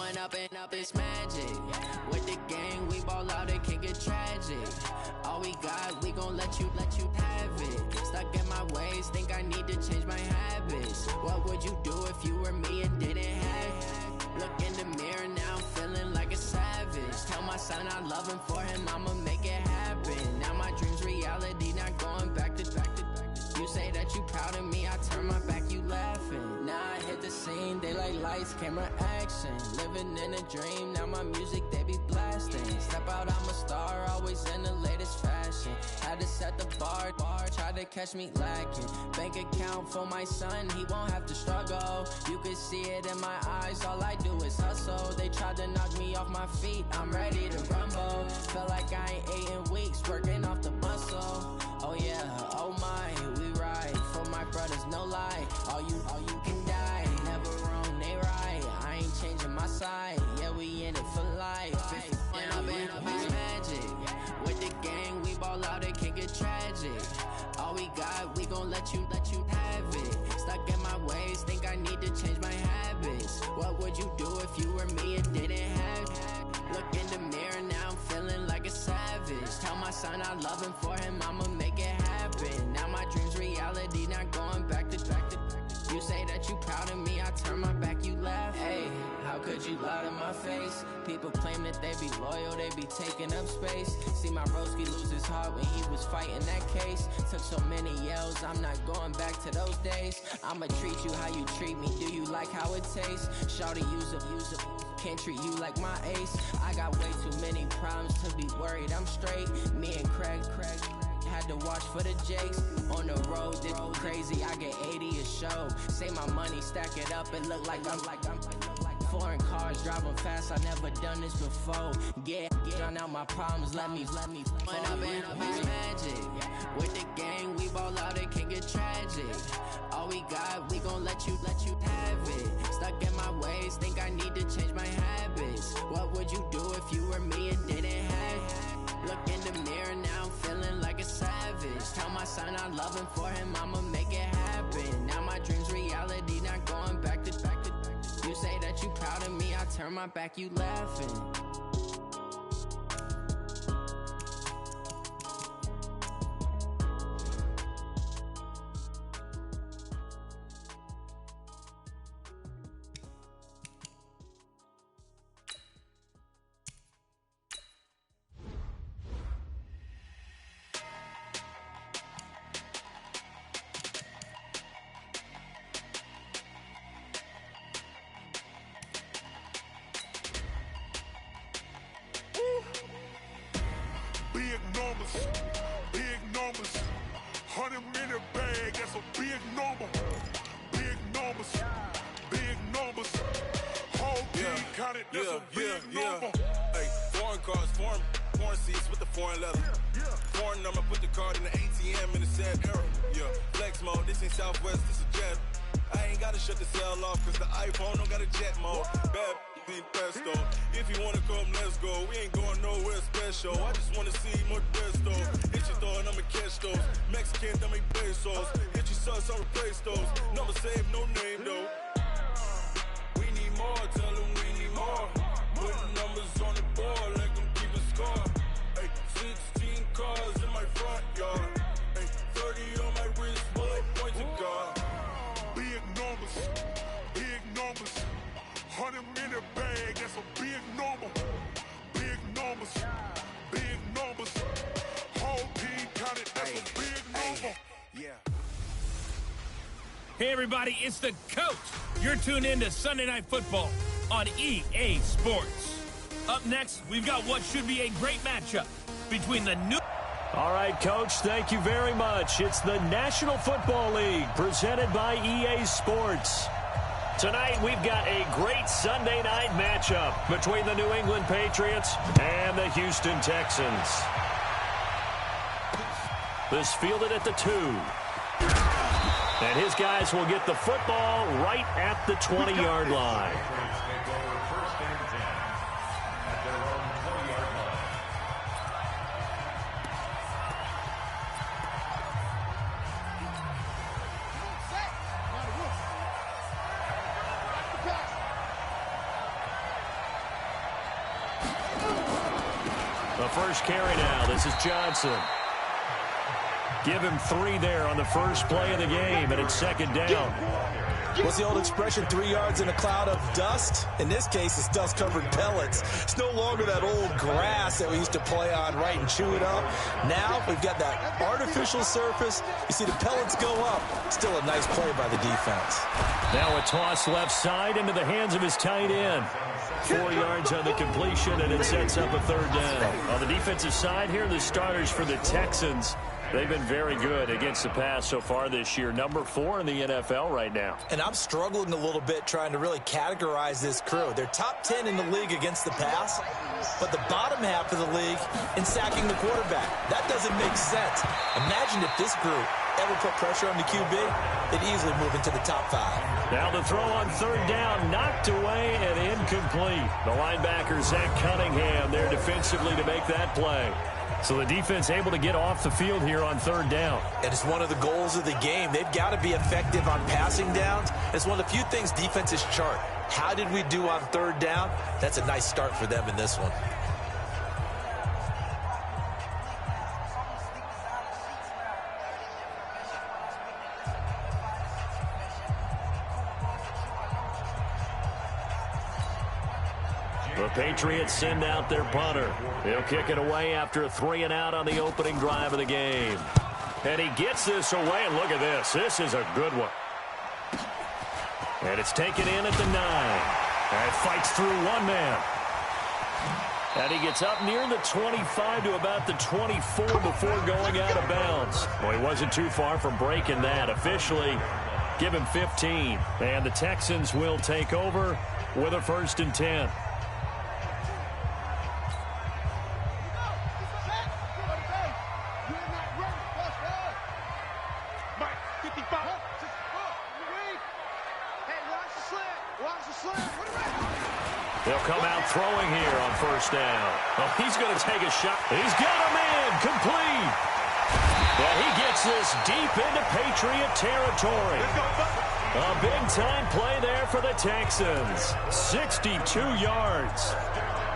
Going up and up, it's magic. With the gang, we ball out, it can get tragic. All we got, we gon' let you have it. Stuck in my ways, think I need to change my habits. What would you do if you were me and didn't have it? Look in the mirror now, I'm feeling like a savage. Tell my son I love him, for him I'ma make it happen. Now my dream's reality, not going back to. You say that you proud of me, I turn my back, you laughing. Now I hit the scene, they like lights, camera, action. Living in a dream, now my music, they be blasting. Step out, I'm a star, always in the latest fashion. Had to set the bar, try to catch me lacking. Bank account for my son, he won't have to struggle. You can see it in my eyes, all I do is hustle. They tried to knock me off my feet, I'm ready to rumble. Feel like I ain't ate in weeks, working off the muscle. Oh yeah, oh my, we ride for my brothers, no lie. All you can die, never wrong, they right. I ain't changing my side, yeah, we in it for life. And up and up is magic. With the gang, we ball out, it can get tragic. All we got, we gon' let you have it. Stuck in my ways, think I need to change my habits. What would you do if you were me and didn't have it? Look in the mirror now, I'm feeling like a savage. Tell my son I love him, for him I'ma make it happen. Now my dream's reality, not going back to. You say that you proud of me, I turn my back, you laugh. Hey, how could you lie to my face? People claim that they be loyal, they be taking up space. See my broski lose his heart when he was fighting that case. Took so many yells, I'm not going back to those days. I'ma treat you how you treat me, do you like how it tastes? Shawty, use up, can't treat you like my ace. I got way too many problems to be worried, I'm straight. Me and Craig had to watch for the Jakes. On the road, this crazy, I get 80 a show. Say my money, stack it up, it look like I'm foreign cars, driving fast, I never done this before. Get drown out my problems, let me Going up and up is magic. With the gang, we ball out, it can get tragic. All we got, we gon' let you have it. Stuck in my ways, think I need to change my habits. What would you do if you were me and didn't have it? Look in the mirror now, I'm feeling like a savage. Tell my son I love him, for him I'ma make it happen. Now my dream's reality, not going back to. You say that you proud of me, I turn my back, you laughing. Big numbers, 100-minute bag, that's a big number. Big numbers, whole team counted, that's a big number. Hey, foreign cars, foreign seats with the foreign leather. Foreign number, put the card in the ATM in the sad era. Yeah, flex mode, this ain't Southwest, this is Jet. I ain't gotta shut the cell off, cause the iPhone don't got a jet mode. Bad be pesto. If you wanna come, let's go. We ain't going nowhere special. I just wanna see more Modesto. Hit your door and I'ma catch those. Mexican, dummy pesos. Hit your sus, I'll replace those. Number save, no name though. We need more, tell them we need more. Putting numbers on the board, let them keep a score. Hey, 16 cars in my front yard. Hey, 30 on my wrist, bullet point to God. Big numbers, 100-minute bag, that's a big number. Big numbers, whole team counted, that's a big number. Yeah. Hey everybody, it's the coach. You're tuned in to Sunday Night Football on EA Sports. Up next, we've got what should be a great matchup between the new... All right, Coach, thank you very much. It's the National Football League presented by EA Sports. Tonight, we've got a great Sunday night matchup between the New England Patriots and the Houston Texans. This fielded at the 2. And his guys will get the football right at the 20-yard line. The first carry now. This is Johnson. Give him 3 there on the first play of the game, and it's second down. What's the old expression, 3 yards in a cloud of dust? In this case, it's dust-covered pellets. It's no longer that old grass that we used to play on, right, and chew it up. Now we've got that artificial surface. You see the pellets go up. Still a nice play by the defense. Now a toss left side into the hands of his tight end. 4 yards on the completion, and it sets up a third down. On the defensive side here, the starters for the Texans, they've been very good against the pass so far this year. Number 4 in the NFL right now. And I'm struggling a little bit trying to really categorize this crew. They're top 10 in the league against the pass, but the bottom half of the league in sacking the quarterback. That doesn't make sense. Imagine if this group ever put pressure on the QB, they'd easily move into the top 5. Now the throw on third down, knocked away and incomplete. The linebacker, Zach Cunningham, there defensively to make that play. So the defense able to get off the field here on third down. And it's one of the goals of the game. They've got to be effective on passing downs. It's one of the few things defenses chart. How did we do on third down? That's a nice start for them in this one. The Patriots send out their punter. He'll kick it away after a 3-and-out on the opening drive of the game. And he gets this away, and look at this. This is a good one. And it's taken in at the 9. And fights through one man. And he gets up near the 25 to about the 24 before going out of bounds. Well, he wasn't too far from breaking that. Officially, give him 15. And the Texans will take over with a 1st and 10. They'll come out throwing here on 1st down. Oh, he's going to take a shot. He's got him in. Complete. And he gets this deep into Patriot territory. A big-time play there for the Texans. 62 yards.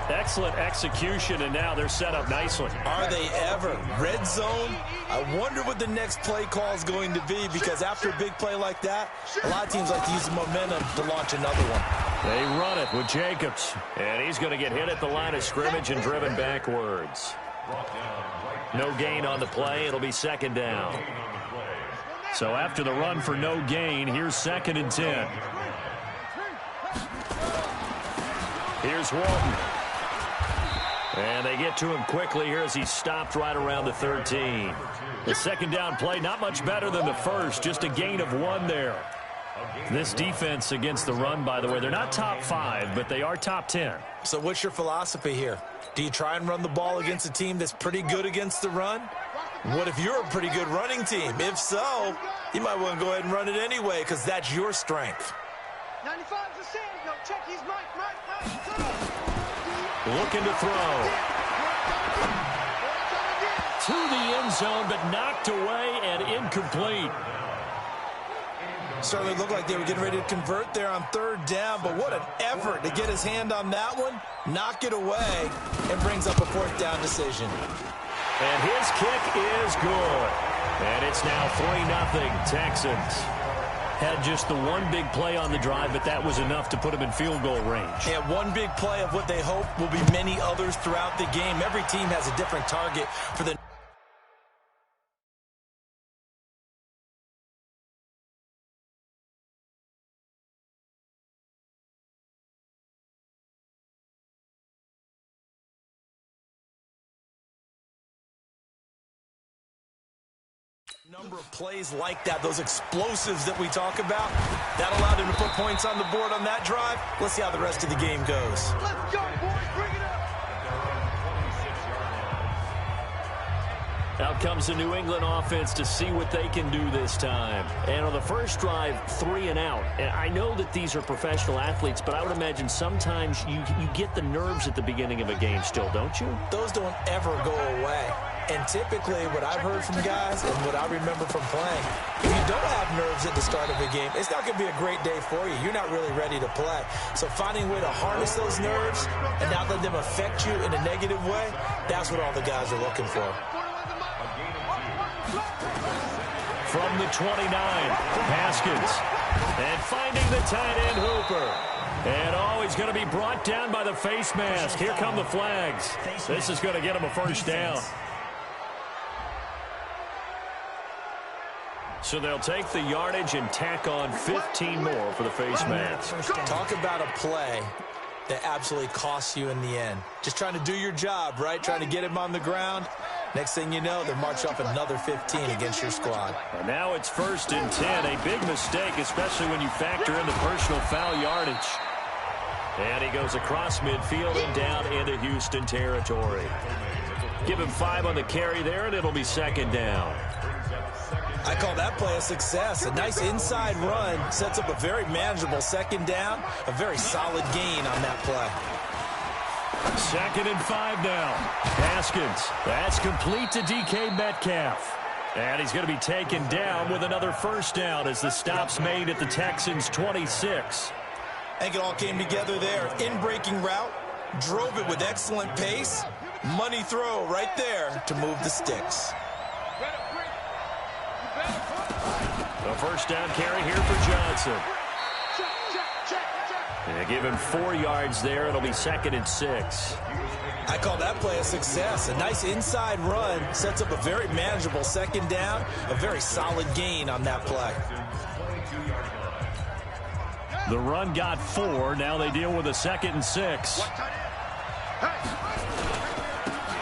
Excellent execution, and now they're set up nicely. Are they ever? Red zone? I wonder what the next play call is going to be, because after a big play like that, a lot of teams like to use the momentum to launch another one. They run it with Jacobs, and he's going to get hit at the line of scrimmage and driven backwards. No gain on the play. It'll be 2nd down. So after the run for no gain, here's 2nd and 10. Here's Walton. And they get to him quickly here as he's stopped right around the 13. The 2nd down play, not much better than the first, just a gain of 1 there. This defense against the run, by the way, they're not top 5, but they are top 10. So what's your philosophy here? Do you try and run the ball against a team that's pretty good against the run? What if you're a pretty good running team? If so, you might want to go ahead and run it anyway, because that's your strength. 95 to Sam. No, check. He's Mike. Looking to throw. To the end zone, but knocked away and incomplete. Certainly looked like they were getting ready to convert there on 3rd down, but what an effort to get his hand on that one, knock it away, and brings up a 4th down decision. And his kick is good. And it's now 3-0 Texans. Had just the one big play on the drive, but that was enough to put him in field goal range. Yeah, one big play of what they hope will be many others throughout the game. Every team has a different target for the number of plays like that, those explosives that we talk about, that allowed him to put points on the board on that drive. Let's see how the rest of the game goes. Let's go, boys. Bring it up. Out comes the New England offense to see what they can do this time. And on the first drive, 3 and out. And I know that these are professional athletes, but I would imagine sometimes you get the nerves at the beginning of a game still, don't you? Those don't ever go away. And typically what I've heard from guys and what I remember from playing, if you don't have nerves at the start of a game, it's not going to be a great day for you. You're not really ready to play. So finding a way to harness those nerves and not let them affect you in a negative way, That's what all the guys are looking for. From the 29, Haskins. And finding the tight end Hooper. And he's going to be brought down by the face mask. Here come the flags. This is going to get him a first down. So they'll take the yardage and tack on 15 more for the face mask. Talk about a play that absolutely costs you in the end. Just trying to do your job, right? Trying to get him on the ground. Next thing you know, they're marching off another 15 against your squad. And now it's 1st and 10. A big mistake, especially when you factor in the personal foul yardage. And he goes across midfield and down into Houston territory. Give him 5 on the carry there, and it'll be 2nd down. I call that play a success. A nice inside run sets up a very manageable 2nd down. A very solid gain on that play. 2nd and 5 now. Haskins. That's complete to DK Metcalf. And he's going to be taken down with another first down as the stop's made at the Texans' 26. I think it all came together there. In-breaking route. Drove it with excellent pace. Money throw right there to move the sticks. A first down carry here for Johnson. And give him 4 yards there. It'll be 2nd and 6. I call that play a success. A nice inside run sets up a very manageable 2nd down. A very solid gain on that play. The run got 4. Now they deal with a 2nd and 6.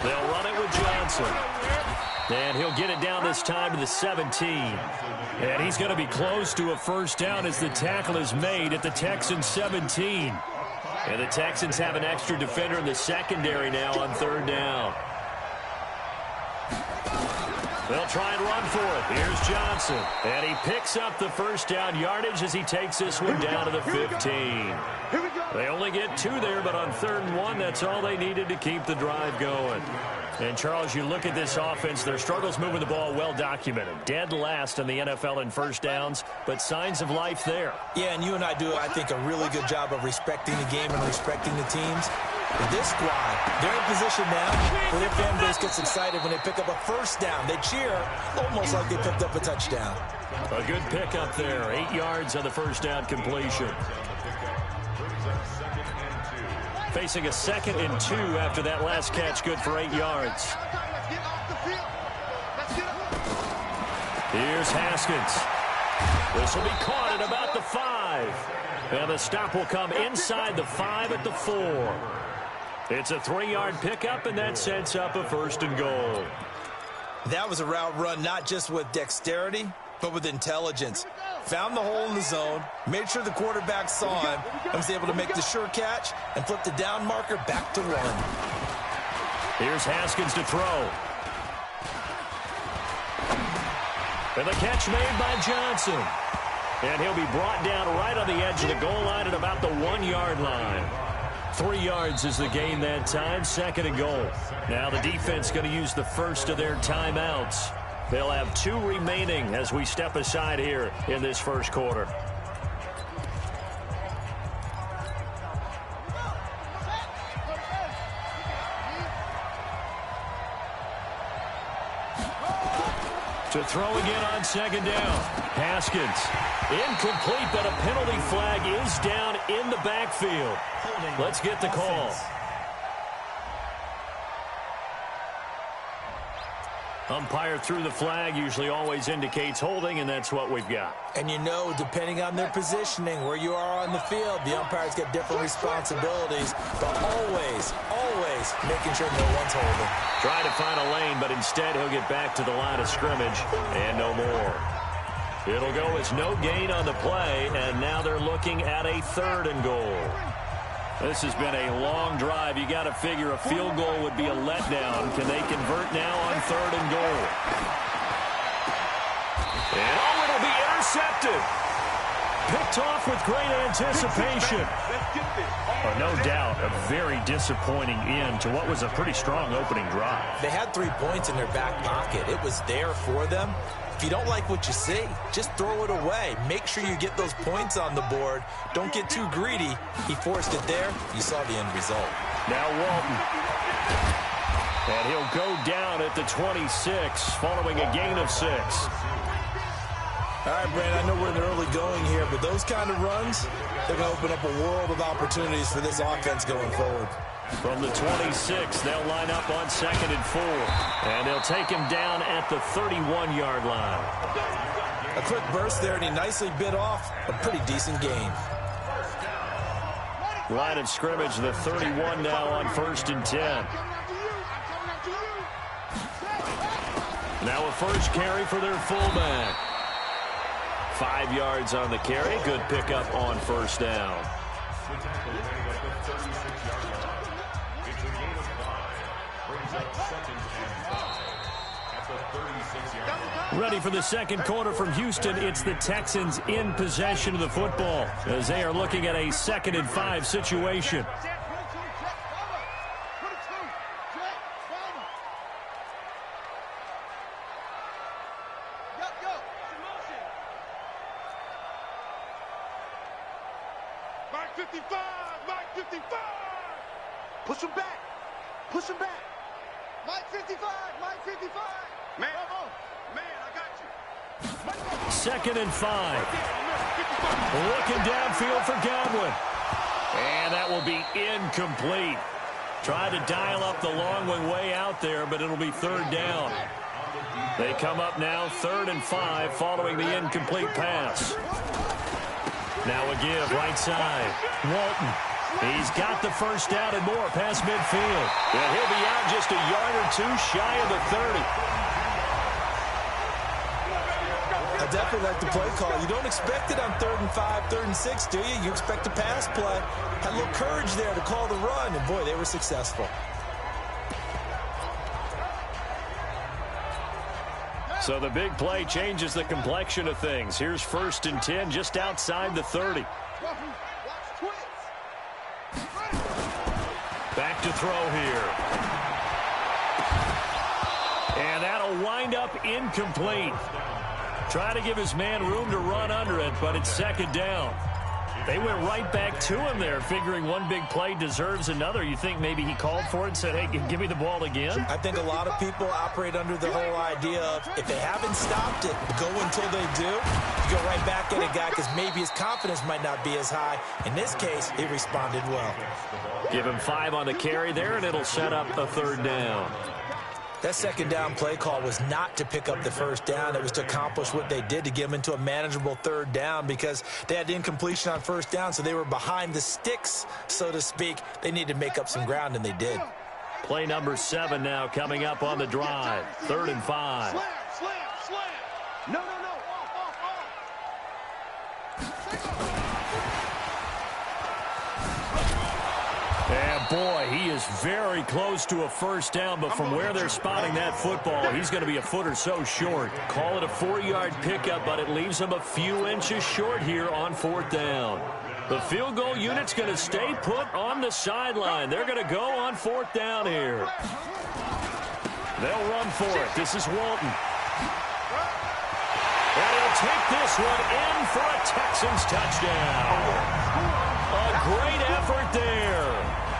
They'll run it with Johnson. And he'll get it down this time to the 17. And he's going to be close to a first down as the tackle is made at the Texans' 17. And the Texans have an extra defender in the secondary now on 3rd down. They'll try and run for it. Here's Johnson. And he picks up the first down yardage as he takes this one down to the 15. They only get 2 there, but on 3rd and 1, that's all they needed to keep the drive going. And, Charles, you look at this offense, their struggles moving the ball well documented. Dead last in the NFL in first downs, but signs of life there. Yeah, and you and I do, I think, a really good job of respecting the game and respecting the teams. But this squad, they're in position now where their fan base gets excited when they pick up a first down. They cheer almost like they picked up a touchdown. A good pickup there. 8 yards on the first down completion. Facing a 2nd and 2 after that last catch, good for 8 yards. Here's Haskins. This will be caught at about the 5. And the stop will come inside the 5 at the 4. It's a 3-yard pickup, and that sets up a 1st and goal. That was a route run not just with dexterity, but with intelligence. Found the hole in the zone, made sure the quarterback saw him, and was able to make the sure catch and flip the down marker back to 1. Here's Haskins to throw. And the catch made by Johnson. And he'll be brought down right on the edge of the goal line at about the 1-yard line. 3 yards is the gain that time, 2nd and goal. Now the defense going to use the first of their timeouts. They'll have 2 remaining as we step aside here in this first quarter. To throw again on 2nd down. Haskins. Incomplete, but a penalty flag is down in the backfield. Let's get the call. Umpire threw the flag, usually always indicates holding, and that's what we've got. And you know, depending on their positioning, where you are on the field, the umpires get different responsibilities, but always making sure no one's holding. Trying to find a lane, but instead he'll get back to the line of scrimmage, and no more. It'll go as no gain on the play, and now they're looking at a 3rd and goal. This has been a long drive. You got to figure a field goal would be a letdown. Can they convert now on 3rd and goal? And it'll be intercepted. Picked off with great anticipation. No doubt, a very disappointing end to what was a pretty strong opening drive. They had 3 points in their back pocket. It was there for them. If you don't like what you see, just throw it away. Make sure you get those points on the board. Don't get too greedy. He forced it there. You saw the end result. Now Walton. And he'll go down at the 26 following a gain of 6. All right, Brandon, I know we're in the early going here, but those kind of runs, they're going to open up a world of opportunities for this offense going forward. From the 26, they'll line up on 2nd and 4. And they'll take him down at the 31-yard line. A quick burst there, and he nicely bit off a pretty decent gain. Line of scrimmage, the 31 now on 1st and 10. Now a first carry for their fullback. 5 yards on the carry. Good pickup on 1st down. Ready for the second quarter from Houston. It's the Texans in possession of the football as they are looking at a 2nd and 5 situation. Mike 55, Mike 55. Push him back. Push him back. Mike 55, Mike 55. Man, I got you. 2nd and 5. Looking downfield for Godwin. And that will be incomplete. Tried to dial up the long one way out there, but it'll be 3rd down. They come up now 3rd and 5 following the incomplete pass. Now a give right side. Walton. He's got the first down and more past midfield. And he'll be out just a yard or 2 shy of the 30. I definitely like the play call. You don't expect it on 3rd and 5, 3rd and 6, do you? You expect a pass play. Had a little courage there to call the run, and boy, they were successful. So the big play changes the complexion of things. Here's 1st and 10 just outside the 30. Back to throw here. And that'll wind up incomplete. Try to give his man room to run under it, but it's 2nd down. They went right back to him there, figuring one big play deserves another. You think maybe he called for it and said, hey, give me the ball again? I think a lot of people operate under the whole idea of if they haven't stopped it, go until they do. You go right back at a guy because maybe his confidence might not be as high. In this case, he responded well. Give him 5 on the carry there, and it'll set up a 3rd down. That 2nd down play call was not to pick up the 1st down. It was to accomplish what they did to get them into a manageable 3rd down because they had incompletion on 1st down, so they were behind the sticks, so to speak. They needed to make up some ground, and they did. Play number 7 now coming up on the drive. 3rd and 5. Slam, slam, slam. No, no, no. And boy, he is very close to a 1st down, but from where they're spotting that football, he's going to be a foot or so short. Call it a 4-yard pickup, but it leaves him a few inches short here on 4th down. The field goal unit's going to stay put on the sideline. They're going to go on 4th down here. They'll run for it. This is Walton. And he'll take this one in for a Texans touchdown. A great effort there.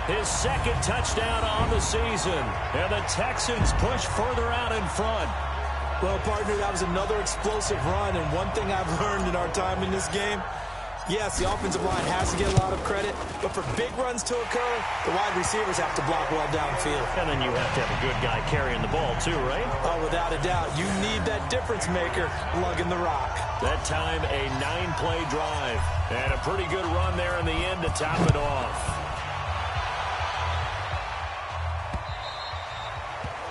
His 2nd touchdown on the season. And the Texans push further out in front. Well, partner, that was another explosive run, and one thing I've learned in our time in this game, yes, the offensive line has to get a lot of credit, but for big runs to occur, the wide receivers have to block well downfield. And then you have to have a good guy carrying the ball too, right? Oh, without a doubt. You need that difference maker lugging the rock. That time, a 9-play drive. And a pretty good run there in the end to top it off.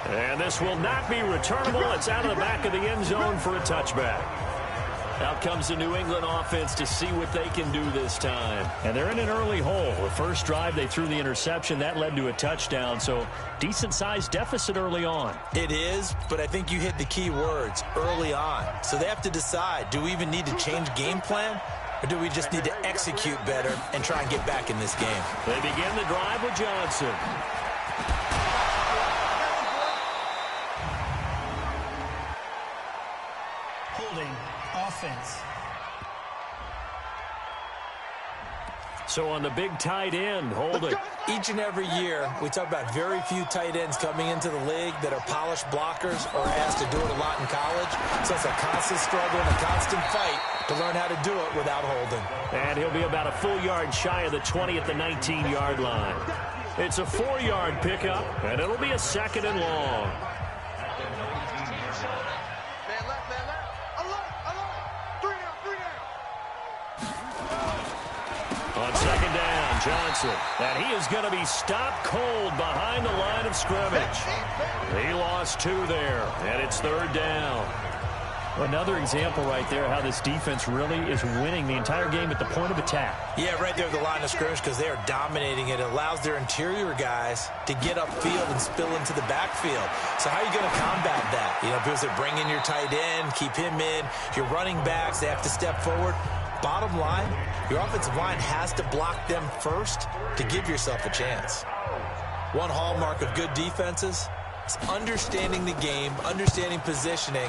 And this will not be returnable. It's out of the back of the end zone for a touchback. Out comes the New England offense to see what they can do this time. And they're in an early hole. The first drive, they threw the interception. That led to a touchdown, so decent-sized deficit early on. It is, but I think you hit the key words, early on. So they have to decide, do we even need to change game plan? Or do we just need to execute better and try and get back in this game? They begin the drive with Johnson. Offense. So on the big tight end, holding. Each and every year, we talk about very few tight ends coming into the league that are polished blockers or asked to do it a lot in college. So it's a constant struggle and a constant fight to learn how to do it without holding. And he'll be about a full yard shy of the 20 at the 19-yard line. It's a 4-yard pickup, and it'll be a 2nd and long. On 2nd down, Johnson. And he is going to be stopped cold behind the line of scrimmage. He lost 2 there, and it's 3rd down. Another example right there how this defense really is winning the entire game at the point of attack. Yeah, right there at the line of scrimmage because they are dominating it. It allows their interior guys to get upfield and spill into the backfield. So how are you going to combat that? You know, because they bring in your tight end, keep him in. Your running backs, they have to step forward. Bottom line, your offensive line has to block them first to give yourself a chance. One hallmark of good defenses is understanding the game, understanding positioning,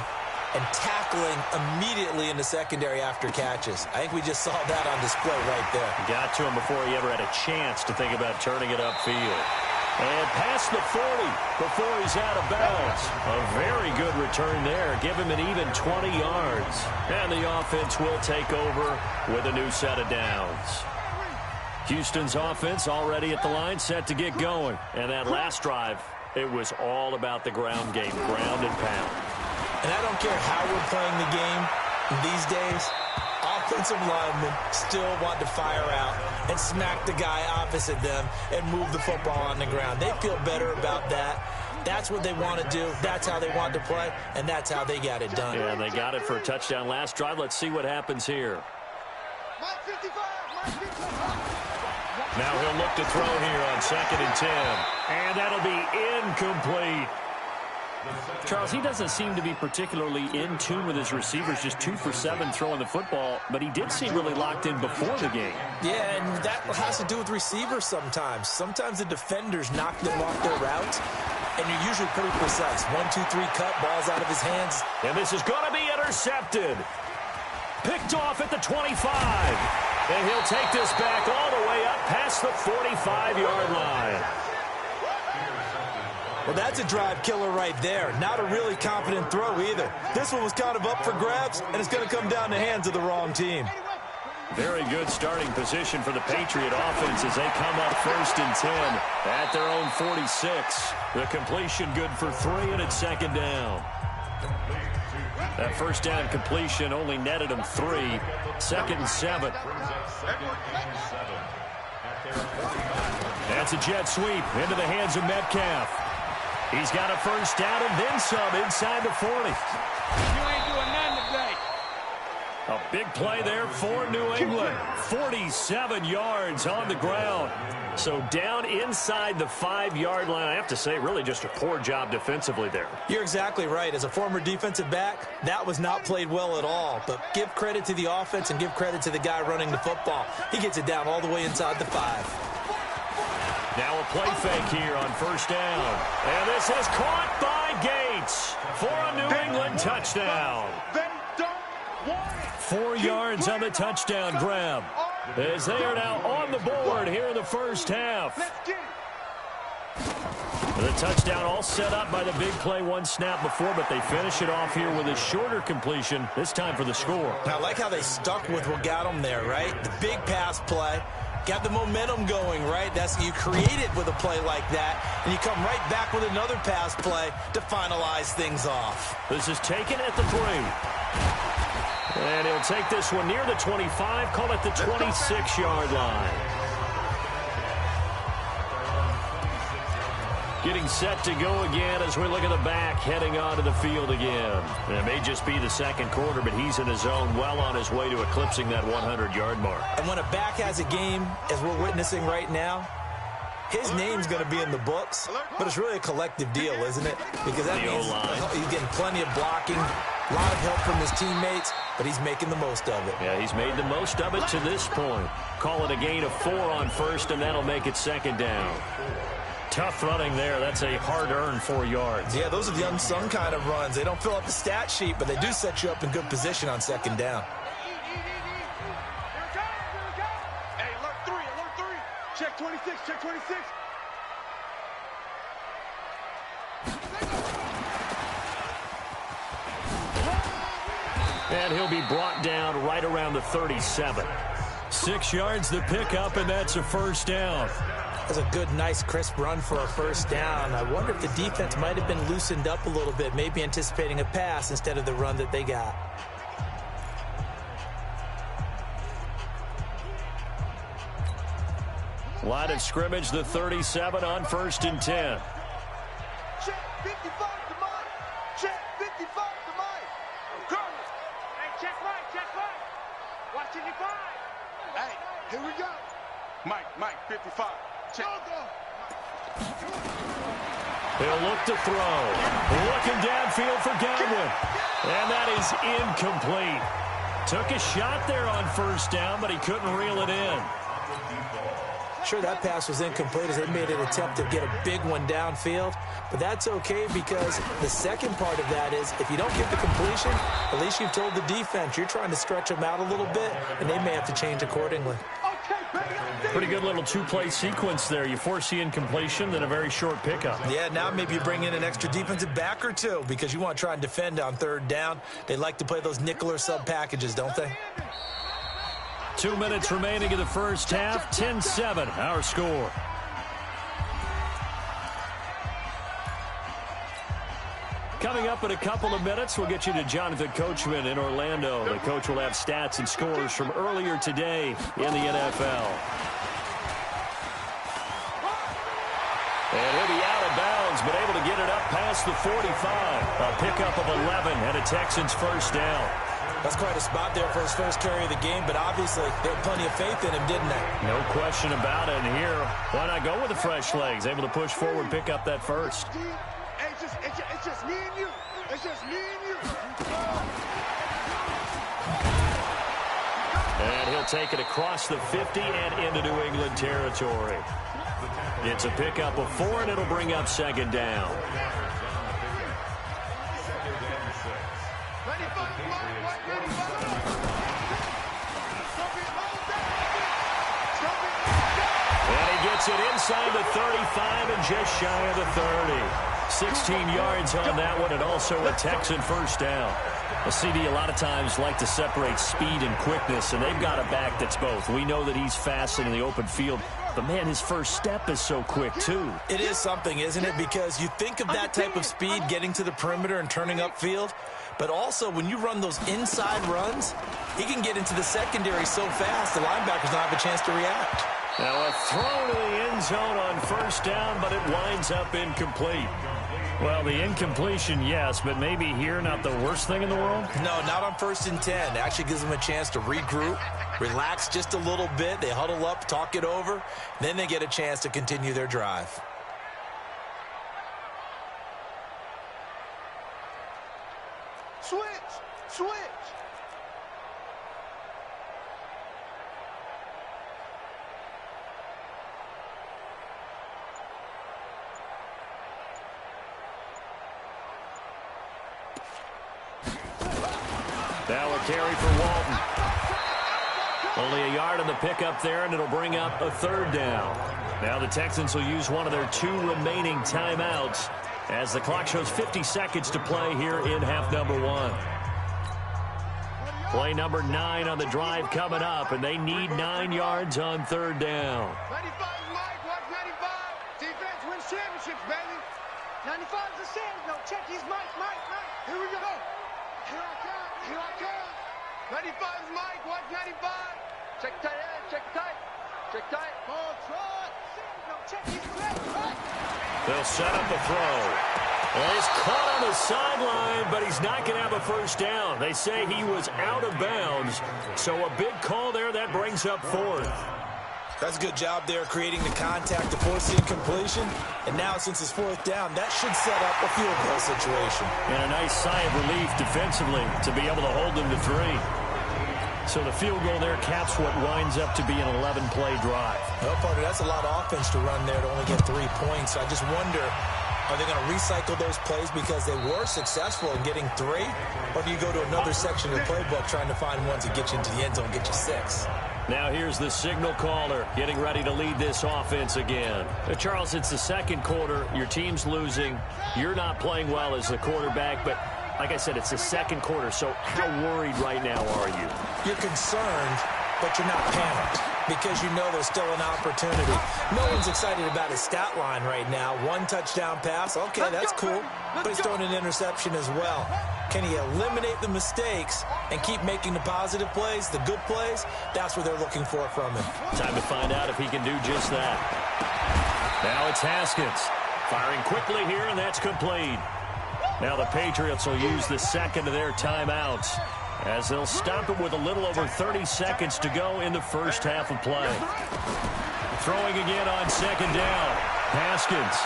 and tackling immediately in the secondary after catches. I think we just saw that on display right there. Got to him before he ever had a chance to think about turning it upfield. And past the 40 before he's out of bounds. A very good return there. Give him an even 20 yards. And the offense will take over with a new set of downs. Houston's offense already at the line, set to get going. And that last drive, it was all about the ground game, ground and pound. And I don't care how we're playing the game these days, offensive linemen still want to fire out and smack the guy opposite them and move the football on the ground. They feel better about that. That's what they want to do. That's how they want to play, and that's how they got it done. Yeah, they got it for a touchdown last drive. Let's see what happens here. Now he'll look to throw here on 2nd and 10. And that'll be incomplete. Charles, he doesn't seem to be particularly in tune with his receivers, just 2 for 7 throwing the football, but he did seem really locked in before the game. Yeah, and that has to do with receivers sometimes. Sometimes the defenders knock them off their routes, and you're usually pretty precise. 1, 2, 3 cut, ball's out of his hands. And this is going to be intercepted. Picked off at the 25. And he'll take this back all the way up past the 45-yard line. Well, that's a drive killer right there. Not a really confident throw either. This one was kind of up for grabs, and it's going to come down the hands of the wrong team. Very good starting position for the Patriot offense as they come up 1st and 10 at their own 46. The completion good for 3, and it's 2nd down. That 1st down completion only netted him 3. 2nd and 7. That's a jet sweep into the hands of Metcalf. He's got a 1st down and then some inside the 40. You ain't doing nothing today. A big play there for New England. 47 yards on the ground. So down inside the 5-yard line. I have to say, really just a poor job defensively there. You're exactly right. As a former defensive back, that was not played well at all. But give credit to the offense and give credit to the guy running the football. He gets it down all the way inside the 5. Now a play fake here on 1st down. And this is caught by Gates for a New England touchdown. 4 yards on the touchdown grab. As they are now on the board here in the 1st half. The touchdown all set up by the big play 1 snap before, but they finish it off here with a shorter completion, this time for the score. I like how they stuck with what got them there, right? The big pass play. Got the momentum going, right? That's you create it with a play like that, and you come right back with another pass play to finalize things off. This is taken at the 3. And he'll take this one near the 25, call it the 26-yard line. Getting set to go again as we look at the back, heading onto the field again. And it may just be the 2nd quarter, but he's in his zone, well on his way to eclipsing that 100-yard mark. And when a back has a game, as we're witnessing right now, his name's going to be in the books, but it's really a collective deal, isn't it? Because that means he's getting plenty of blocking, a lot of help from his teammates, but he's making the most of it. Yeah, he's made the most of it to this point. Call it a gain of 4 on 1st, and that'll make it 2nd down. Tough running there. That's a hard-earned 4 yards. Yeah, those are the unsung kind of runs. They don't fill up the stat sheet, but they do set you up in good position on 2nd down. Hey, alert 3, alert 26, check 26. And he'll be brought down right around the 37. 6 yards the pickup, and that's a first down. That's a good, nice, crisp run for a first down. I wonder if the defense might have been loosened up a little bit, maybe anticipating a pass instead of the run that they got. Line of scrimmage, the 37 on 1st and 10. Check 55 to Mike. Check 55 to Mike. I'm coming. Hey, check Mike. Watch 55. Hey, here we go. Mike, 55. Check. Go. He'll look to throw. Looking downfield for Godwin. And that is incomplete. Took a shot there on first down, but he couldn't reel it in. Sure, that pass was incomplete as they made an attempt to get a big one downfield, but that's okay because the second part of that is if you don't get the completion, at least you've told the defense you're trying to stretch them out a little bit, and they may have to change accordingly. Pretty good little two-play sequence there. You force the incompletion, then a very short pickup. Yeah, now maybe you bring in an extra defensive back or two because you want to try and defend on third down. They like to play those nickel or sub packages, don't they? 2 minutes remaining in the first half. 10-7, our score. Coming up in a couple of minutes, we'll get you to Jonathan Coachman in Orlando. The coach will have stats and scores from earlier today in the NFL. And he'll be out of bounds, but able to get it up past the 45. A pickup of 11 and a Texans first down. That's quite a spot there for his first carry of the game, but obviously they had plenty of faith in him, didn't they? No question about it. And here, why not go with the fresh legs? Able to push forward, pick up that first. It's just me and you. It's just me and you. And he'll take it across the 50 and into New England territory. It's a pickup of 4, and it'll bring up second down. And he gets it inside the 35 and just shy of the 30. 16 yards on that one, and also a Texan first down. A CD a lot of times like to separate speed and quickness, and they've got a back that's both. We know that he's fast and in the open field, but man, his first step is so quick too. It is something, isn't it? Because you think of that type of speed getting to the perimeter and turning upfield, but also when you run those inside runs, he can get into the secondary so fast the linebackers don't have a chance to react. Now a throw to the end zone on first down, but it winds up incomplete. Well, the incompletion, yes, but maybe here not the worst thing in the world? No, not on 1st and 10. It actually gives them a chance to regroup, relax just a little bit. They huddle up, talk it over, then they get a chance to continue their drive. Switch. Now a carry for Walton. Only a yard on the pickup there, and it'll bring up a third down. Now the Texans will use one of their 2 remaining timeouts as the clock shows 50 seconds to play here in half number 1. Play number 9 on the drive coming up, and they need 9 yards on third down. 95 Mike, watch 95. Defense wins championships, baby. 95's the same. No, check. He's Mike. Here we go. Here I come. 95's Mike, watch 95. Check tight end, check tight. Ball trot. No, check. He's right. They'll set up the throw. Well, he's caught on the sideline, but he's not going to have a first down. They say he was out of bounds, so a big call there. That brings up 4th. That's a good job there creating the contact to force the incompletion. And now since it's 4th down, that should set up a field goal situation. And a nice sigh of relief defensively to be able to hold them to 3. So the field goal there caps what winds up to be an 11-play drive. No, partner, that's a lot of offense to run there to only get 3 points. I just wonder, are they going to recycle those plays because they were successful in getting 3? Or do you go to another section of the playbook trying to find ones that get you into the end zone and get you 6? Now here's the signal caller getting ready to lead this offense again. Charles, it's the second quarter. Your team's losing. You're not playing well as the quarterback, but like I said, it's the second quarter, so how worried right now are you? You're concerned, but you're not panicked because you know there's still an opportunity. No one's excited about his stat line right now. 1 touchdown pass, okay, that's cool, but he's throwing an interception as well. Can he eliminate the mistakes and keep making the positive plays, the good plays? That's what they're looking for from him. Time to find out if he can do just that. Now it's Haskins. Firing quickly here, and that's complete. Now the Patriots will use the second of their timeouts as they'll stop it with a little over 30 seconds to go in the first half of play. Throwing again on second down. Haskins.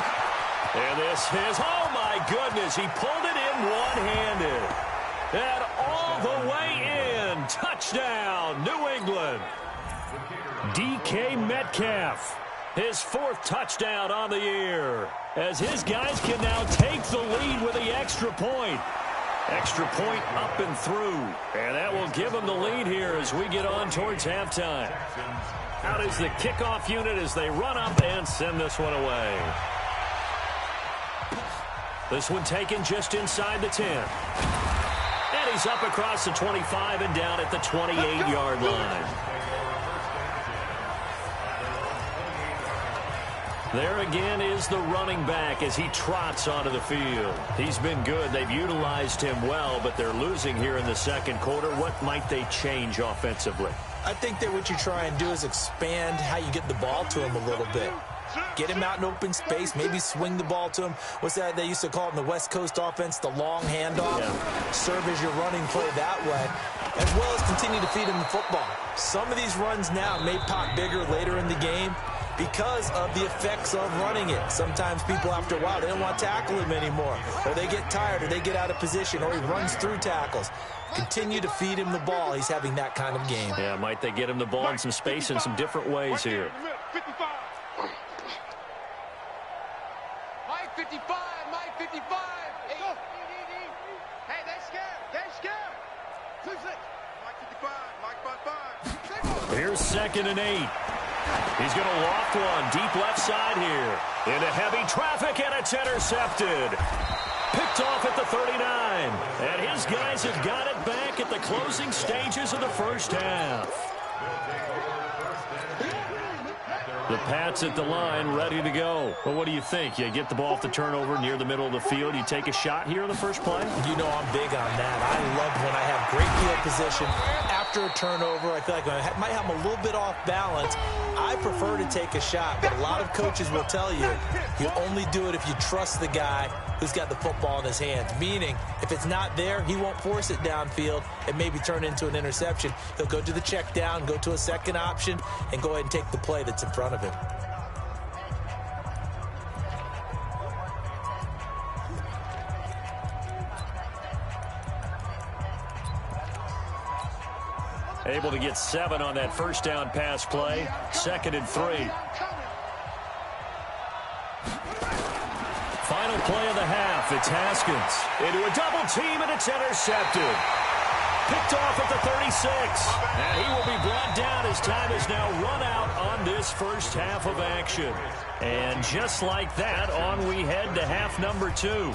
And this is, oh my goodness, he pulled it in one-handed. And all the way in. Touchdown, New England. DK Metcalf, his 4th touchdown on the year, as his guys can now take the lead with the extra point. Extra point up and through. And that will give them the lead here as we get on towards halftime. Out is the kickoff unit as they run up and send this one away. This one taken just inside the 10. And he's up across the 25 and down at the 28-yard line. There again is the running back as he trots onto the field. He's been good. They've utilized him well, but they're losing here in the second quarter. What might they change offensively? I think that what you try and do is expand how you get the ball to him a little bit. Get him out in open space, maybe swing the ball to him. What's that they used to call it in the West Coast offense, the long handoff? Yeah. Serve as your running play that way, as well as continue to feed him the football. Some of these runs now may pop bigger later in the game because of the effects of running it. Sometimes people, after a while, they don't want to tackle him anymore, or they get tired, or they get out of position, or he runs through tackles. Continue to feed him the ball. He's having that kind of game. Yeah, might they get him the ball in some space in some different ways here. Mike 55, Mike 55. Hey, hey, they're scared. They're scared. Who's it? Mike 55, Mike 55. Here's 2nd and 8. He's going to loft one deep left side here. Into heavy traffic, and it's intercepted. Picked off at the 39. And his guys have got it back at the closing stages of the first half. The Pats at the line, ready to go. Well, what do you think? You get the ball off the turnover near the middle of the field. You take a shot here in the first play? You know I'm big on that. I love when I have great field position. After a turnover, I feel like I might have a little bit off balance. I prefer to take a shot, but a lot of coaches will tell you only do it if you trust the guy who's got the football in his hands. Meaning, if it's not there, he won't force it downfield and maybe turn into an interception. He'll go to the check down, go to a second option, and go ahead and take the play that's in front of him. Able to get 7 on that first down pass play. 2nd and 3. Final play of the half. It's Haskins into a double team, and it's intercepted. Picked off at the 36. And he will be brought down as time is now run out on this first half of action. And just like that, on we head to half number 2.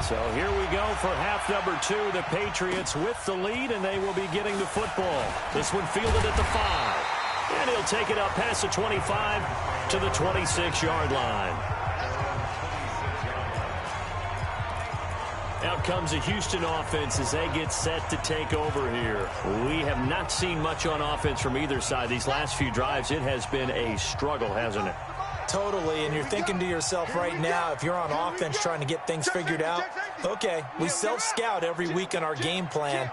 So here we go for half number 2. The Patriots with the lead, and they will be getting the football. This one fielded at the 5. And he'll take it up past the 25 to the 26-yard line. Out comes the Houston offense as they get set to take over here. We have not seen much on offense from either side. These last few drives, it has been a struggle, hasn't it? Totally, and you're thinking to yourself right now, if you're on offense trying to get things figured out, okay, we self-scout every week in our game plan.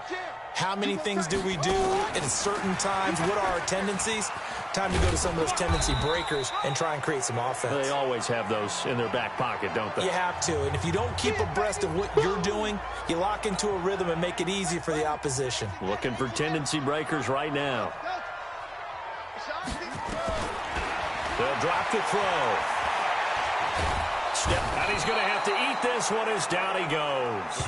How many things do we do at certain times? What are our tendencies? Time to go to some of those tendency breakers and try and create some offense. They always have those in their back pocket, don't they? You have to, and if you don't keep abreast of what you're doing, you lock into a rhythm and make it easy for the opposition. Looking for tendency breakers right now. They'll drop the throw. Step, and he's going to have to eat this one as down he goes.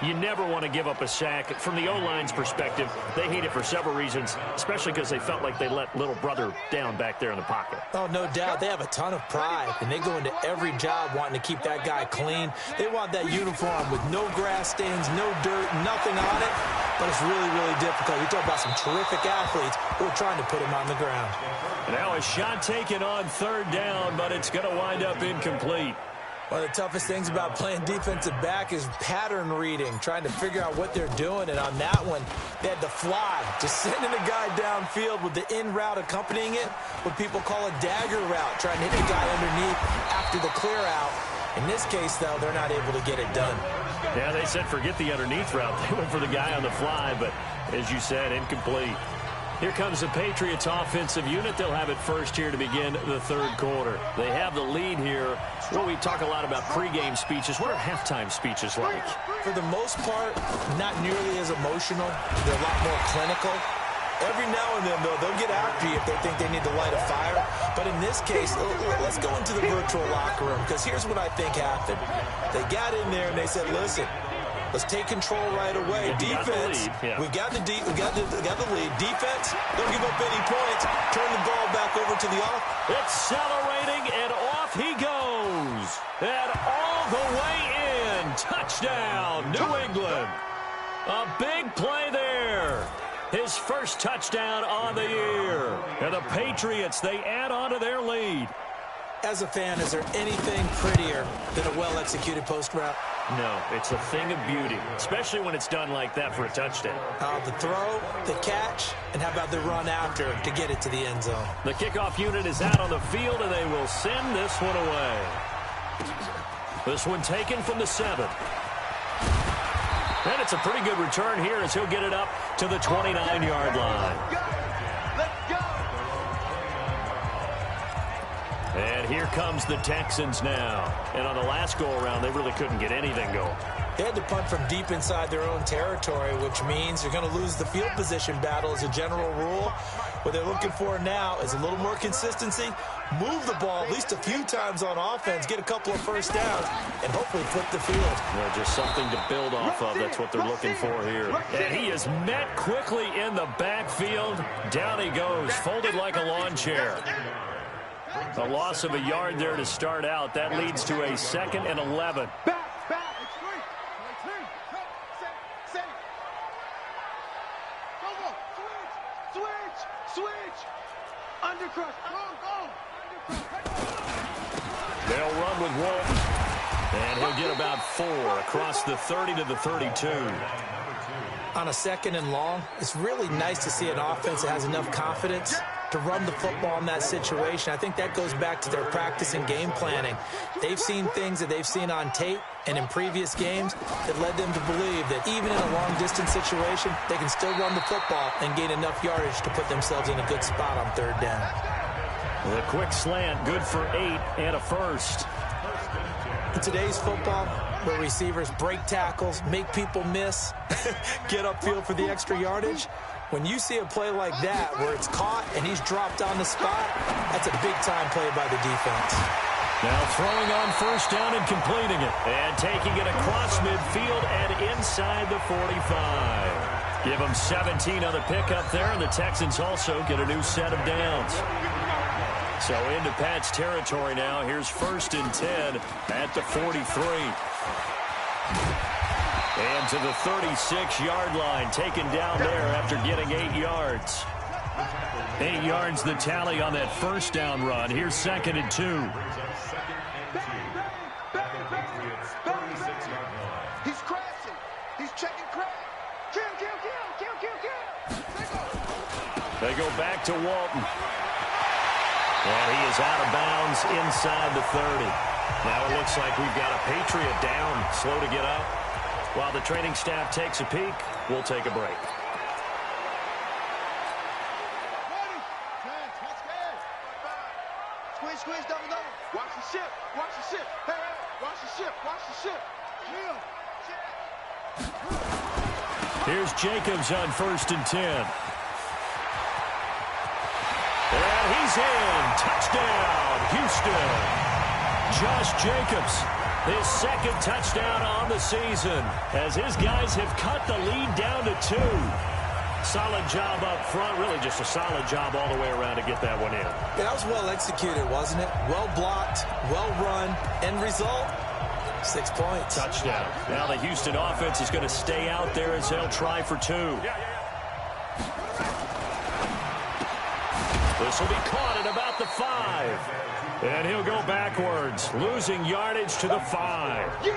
You never want to give up a sack. From the O-line's perspective, they hate it for several reasons, especially because they felt like they let little brother down back there in the pocket. Oh, no doubt. They have a ton of pride, and they go into every job wanting to keep that guy clean. They want that uniform with no grass stains, no dirt, nothing on it, but it's really, really difficult. You talk about some terrific athletes who are trying to put him on the ground. Now a shot taken on third down, but it's going to wind up incomplete. One of the toughest things about playing defensive back is pattern reading, trying to figure out what they're doing. And on that one, they had to fly, just sending a guy downfield with the in route accompanying it, what people call a dagger route, trying to hit the guy underneath after the clear out. In this case, though, they're not able to get it done. Yeah, they said forget the underneath route. They went for the guy on the fly, but as you said, incomplete. Here comes the Patriots offensive unit. They'll have it first here to begin the third quarter. They have the lead here. Well, we talk a lot about pregame speeches. What are halftime speeches like? For the most part, not nearly as emotional. They're a lot more clinical. Every now and then, though, they'll get after you if they think they need to light a fire. But in this case, let's go into the virtual locker room, because here's what I think happened. They got in there and they said, listen, let's take control right away. Defense, we got the lead. Defense, don't give up any points. Turn the ball back over to the off. Accelerating, and off he goes. And all the way in. Touchdown, New England. A big play there. His first touchdown on the year. And the Patriots, they add on to their lead. As a fan, is there anything prettier than a well-executed post route? No, it's a thing of beauty, especially when it's done like that for a touchdown. The throw, the catch, and how about the run after to get it to the end zone? The kickoff unit is out on the field, and they will send this one away. This one taken from the 7. And it's a pretty good return here as he'll get it up to the 29-yard line. And here comes the Texans now. And on the last go-around, they really couldn't get anything going. They had to punt from deep inside their own territory, which means you're going to lose the field position battle as a general rule. What they're looking for now is a little more consistency, move the ball at least a few times on offense, get a couple of first downs, and hopefully flip the field. Well, just something to build off of. That's what they're looking for here. And he is met quickly in the backfield. Down he goes, folded like a lawn chair. A loss of a yard there to start out. That leads to a 2nd and 11. They'll run with Walton. And he'll get about 4 across the 30 to the 32. On a 2nd and long, it's really nice to see an offense that has enough confidence to run the football in that situation. I think that goes back to their practice and game planning. They've seen things that they've seen on tape and in previous games that led them to believe that even in a long-distance situation, they can still run the football and gain enough yardage to put themselves in a good spot on 3rd down. The quick slant, good for 8 and a first. In today's football, where receivers break tackles, make people miss, get upfield for the extra yardage, when you see a play like that where it's caught and he's dropped on the spot, that's a big-time play by the defense. Now throwing on first down and completing it. And taking it across midfield and inside the 45. Give them 17 on the pickup there, and the Texans also get a new set of downs. So into Pat's territory now. Here's 1st and 10 at the 43. And to the 36-yard line, taken down there after getting 8 yards. 8 yards the tally on that first down run. Here's 2nd and 2. He's crashing. He's checking crash. Kill. They go back to Walton. And he is out of bounds inside the 30. Now it looks like we've got a Patriot down, slow to get up. While the training staff takes a peek, we'll take a break. Squeeze, double. Watch the ship. Hey, watch the ship. Here's Jacobs on 1st and 10. And he's in. Touchdown, Houston. Josh Jacobs His second touchdown on the season as his guys have cut the lead down to 2. Solid job up front, really just a solid job all the way around to get that one in. That was well executed, wasn't it? Well blocked, well run. End result, 6 points. Touchdown. Now the Houston offense is going to stay out there as they'll try for 2. This will be caught at about the 5. And he'll go backwards, losing yardage to the 5.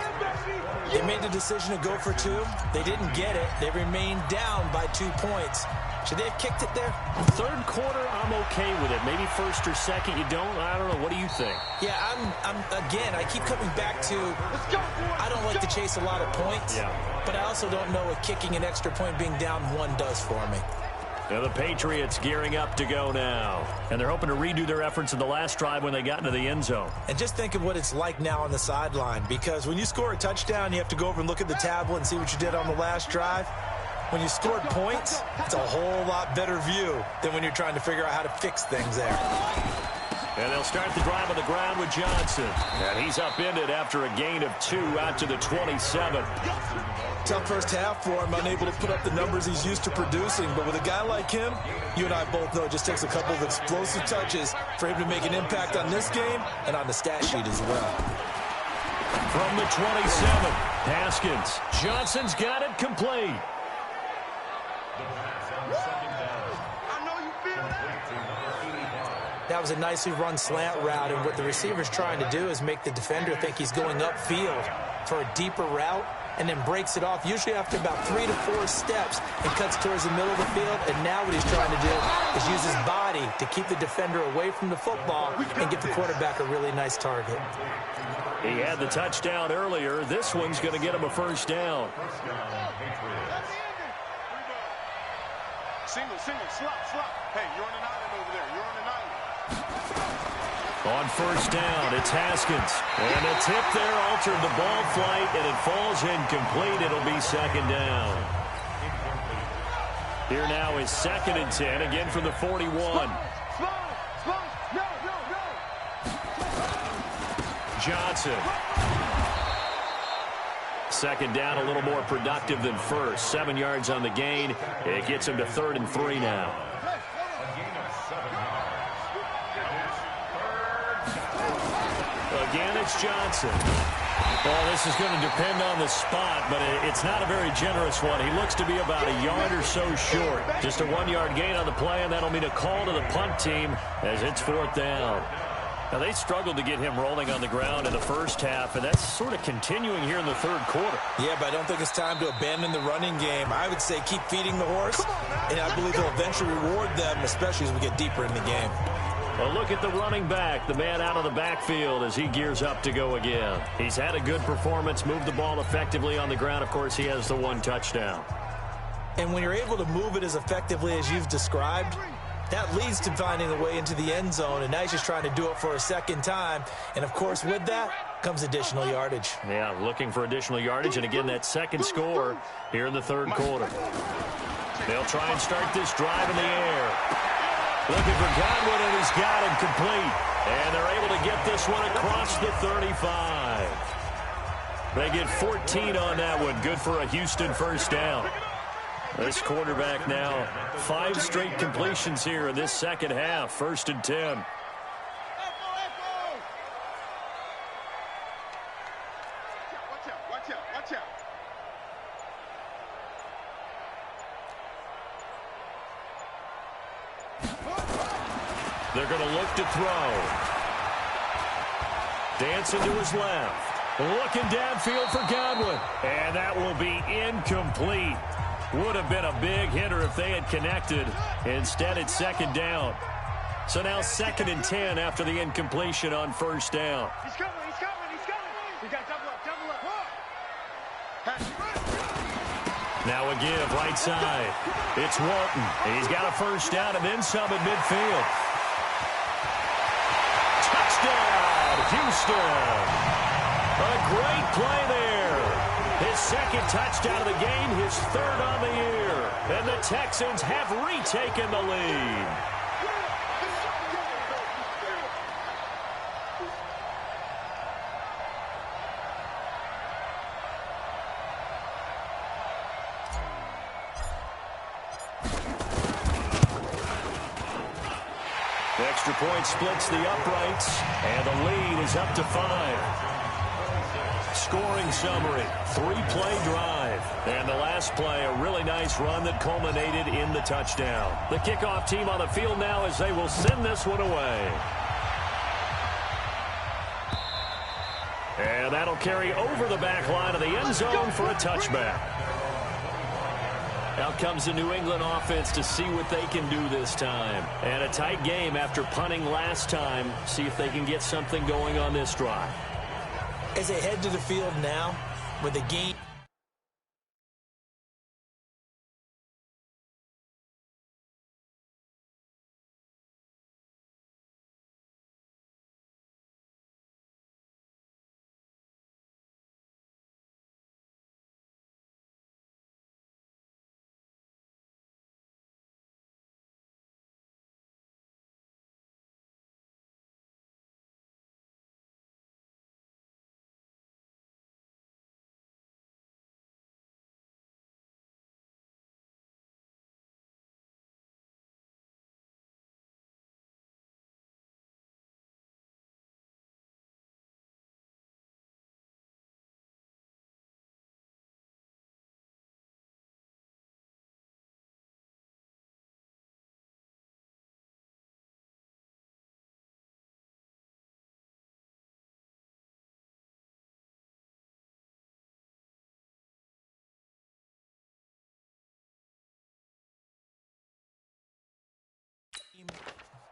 They made the decision to go for 2. They didn't get it. They remained down by 2 points. Should they have kicked it there? Third quarter, I'm okay with it. Maybe first or second, you don't? I don't know. What do you think? Yeah, again, I keep coming back to, I don't like to chase a lot of points. Yeah. But I also don't know what kicking an extra point being down 1 does for me. Now the Patriots gearing up to go now. And they're hoping to redo their efforts in the last drive when they got into the end zone. And just think of what it's like now on the sideline. Because when you score a touchdown, you have to go over and look at the tablet and see what you did on the last drive. When you scored points, it's a whole lot better view than when you're trying to figure out how to fix things there. And they'll start the drive on the ground with Johnson. And he's upended after a gain of 2 out to the 27. Tough first half for him, unable to put up the numbers he's used to producing. But with a guy like him, you and I both know it just takes a couple of explosive touches for him to make an impact on this game and on the stat sheet as well. From the 27, Haskins. Johnson's got it complete. That was a nicely run slant route, and what the receiver's trying to do is make the defender think he's going upfield for a deeper route, and then breaks it off, usually after about 3 to 4 steps, and cuts towards the middle of the field. And now what he's trying to do is use his body to keep the defender away from the football and get the quarterback a really nice target. He had the touchdown earlier. This one's going to get him a first down. Single, slot. Hey, you're on an island over there. You're on an island. On first down, it's Haskins. And a tip there altered the ball flight, and it falls incomplete. It'll be second down. Here now is 2nd and 10, again from the 41. Johnson. Second down, a little more productive than first. 7 yards on the gain. It gets him to 3rd and 3 now. Again, it's Johnson. Well, this is going to depend on the spot, but it's not a very generous one. He looks to be about a yard or so short. Just a 1-yard gain on the play, and that'll mean a call to the punt team as it's 4th down. Now, they struggled to get him rolling on the ground in the first half, and that's sort of continuing here in the 3rd quarter. Yeah, but I don't think it's time to abandon the running game. I would say keep feeding the horse, and I believe he'll eventually reward them, especially as we get deeper in the game. A look at the running back, the man out of the backfield as he gears up to go again. He's had a good performance, moved the ball effectively on the ground. Of course, he has the 1 touchdown. And when you're able to move it as effectively as you've described, that leads to finding a way into the end zone, and now he's just trying to do it for a second time. And, of course, with that comes additional yardage. Yeah, looking for additional yardage, and again, that second score here in the 3rd quarter. They'll try and start this drive in the air. Looking for Godwin, and he's got him complete. And they're able to get this one across the 35. They get 14 on that one. Good for a Houston first down. This quarterback now, 5 straight completions here in this second half. 1st and 10. Watch out. They're going to look to throw. Dancing to his left. Looking downfield for Godwin. And that will be incomplete. Would have been a big hitter if they had connected. Instead, it's 2nd down. So now 2nd and 10 after the incompletion on 1st down. He's coming. We got double up. Now a give right side. It's Walton. He's got a first down and then some at midfield. Touchdown, Houston. A great play there. His 2nd touchdown of the game, his 3rd on the year. And the Texans have retaken the lead. extra point splits the uprights, and the lead is up to 5. Scoring summary, 3-play drive. And the last play, a really nice run that culminated in the touchdown. The kickoff team on the field now as they will send this one away. And that'll carry over the back line of the end zone for a touchback. Out comes the New England offense to see what they can do this time. And a tight game after punting last time. See if they can get something going on this drive. As they head to the field now with a game.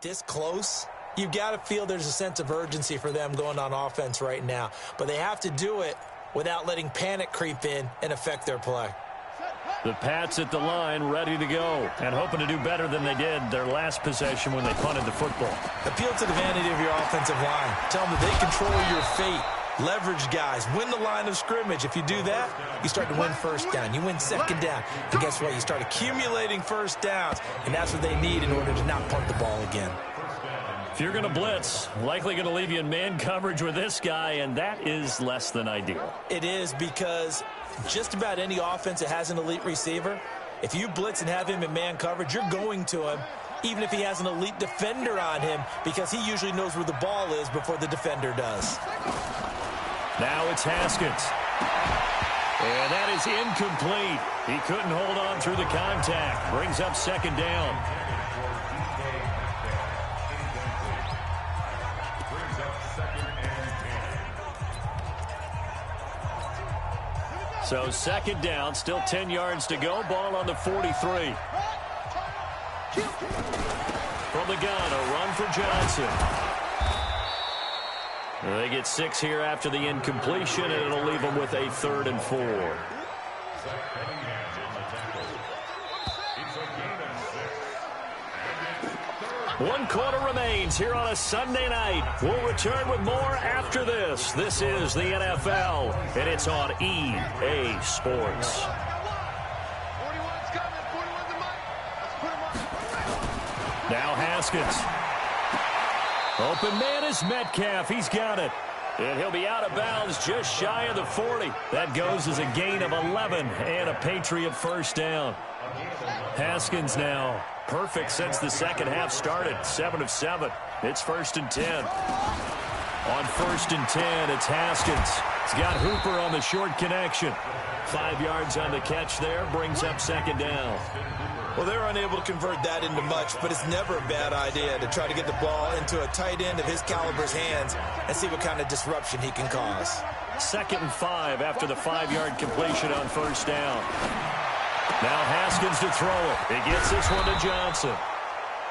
This close, you've got to feel there's a sense of urgency for them going on offense right now. But they have to do it without letting panic creep in and affect their play. The Pats at the line ready to go and hoping to do better than they did their last possession when they punted the football. Appeal to the vanity of your offensive line. Tell them that they control your fate. Leverage guys. Win the line of scrimmage. If you do that, you start to win first down. You win second down. And guess what? You start accumulating first downs. And that's what they need in order to not punt the ball again. If you're going to blitz, likely going to leave you in man coverage with this guy, and that is less than ideal. It is, because just about any offense that has an elite receiver, if you blitz and have him in man coverage, you're going to him, even if he has an elite defender on him, because he usually knows where the ball is before the defender does. Now it's Haskins. And that is incomplete. He couldn't hold on through the contact. Brings up second down. So second down, still 10 yards to go. Ball on the 43. From the gun, a run for Johnson. They get 6 here after the incompletion, and it'll leave them with a 3rd and 4. One quarter remains here on a Sunday night. We'll return with more after this. This is the NFL, and it's on EA Sports. Now Haskins. Open man is Metcalf. He's got it. And he'll be out of bounds just shy of the 40. That goes as a gain of 11 and a Patriot first down. Haskins now perfect since the second half started. 7 of 7. It's 1st and 10. On 1st and 10, it's Haskins. He's got Hooper on the short connection. 5 yards on the catch there. Brings up second down. Well, they're unable to convert that into much, but it's never a bad idea to try to get the ball into a tight end of his caliber's hands and see what kind of disruption he can cause. 2nd and 5 after the 5-yard completion on first down. Now Haskins to throw it. He gets this one to Johnson.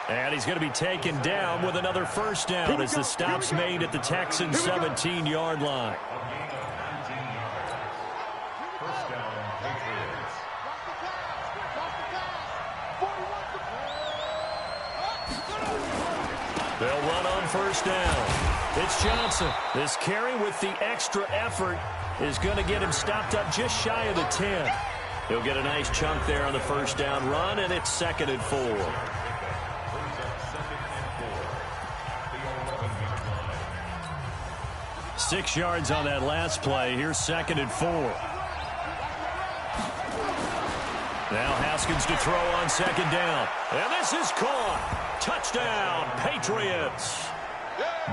And he's going to be taken down with another first down as the stop's made at the Texans' 17-yard line. They'll run on first down. It's Johnson. This carry with the extra effort is going to get him stopped up just shy of the 10. He'll get a nice chunk there on the first down run, and it's 2nd and 4. Six yards on that last play. Here's 2nd and 4. Now Haskins to throw on second down. And this is caught. Touchdown, Patriots.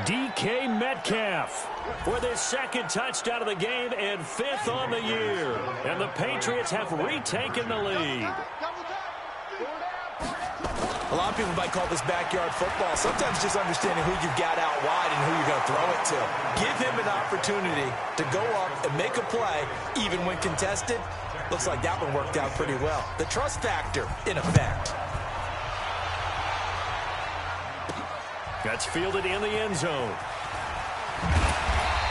DK Metcalf with his second touchdown of the game and 5th on the year. And the Patriots have retaken the lead. A lot of people might call this backyard football. Sometimes just understanding who you've got out wide and who you're going to throw it to. Give him an opportunity to go up and make a play, even when contested. Looks like that one worked out pretty well. The trust factor, in effect. That's fielded in the end zone.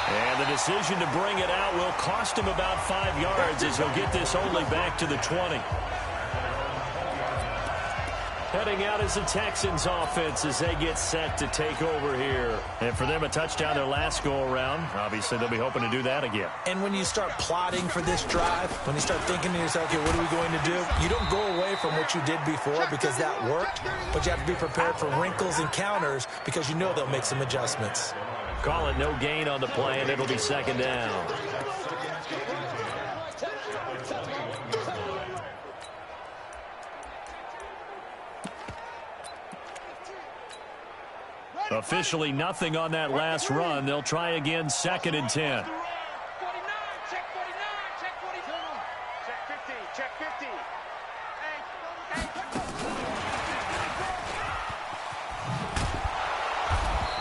And the decision to bring it out will cost him about 5 yards as he'll get this only back to the 20. Heading out is the Texans offense as they get set to take over here. And for them, a touchdown their last go-around. Obviously, they'll be hoping to do that again. And when you start plotting for this drive, when you start thinking to yourself, okay, what are we going to do? You don't go away from what you did before because that worked, but you have to be prepared for wrinkles and counters because you know they'll make some adjustments. Call it no gain on the play, and it'll be second down. Officially nothing on that last run. They'll try again, 2nd and 10. 49, check 49, check 49. Check 50, check 50.